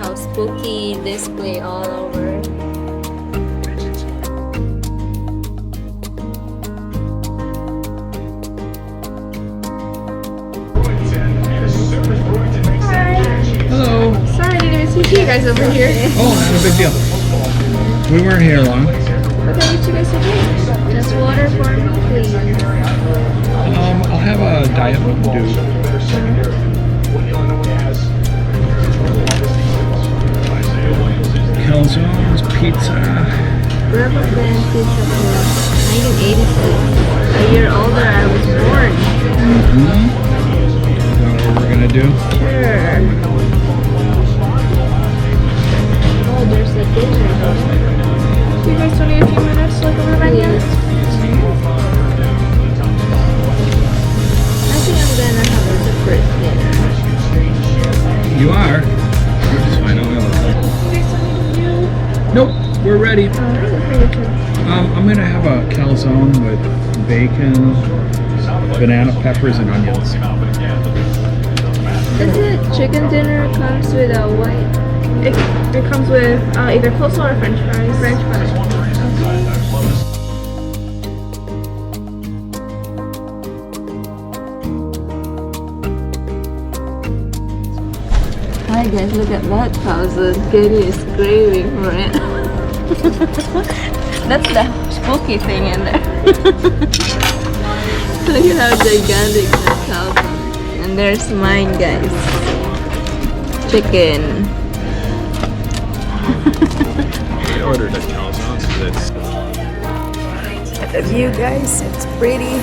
how spooky display all over. Hello. Sorry, I didn't see you guys over here. Oh, not a big deal. We weren't here long. What can I get you guys to drink? Just water for me, please. I'll have a Diet Mountain Dew. Calzones, pizza. Riverbend Pizza Place, 1986. A year older I was born. Mm-hmm. Is that what we're gonna do? Sure. Oh, there's a dinner. You guys still need a few minutes to look over my Yes. I think I'm gonna have a separate dinner. You are? Just fine, I'll have a- Nope, we're ready. I'm gonna have a calzone with bacon, banana peppers, and onions. Is it chicken dinner comes with a white? It comes with either coleslaw or french fries. French fries. Hi guys, look at that calzone. Katie is craving for it. That's the spooky thing in there. Look at how gigantic that calzone. And there's mine, guys. Chicken. I ordered a calzone, so that's... The view, guys, it's pretty.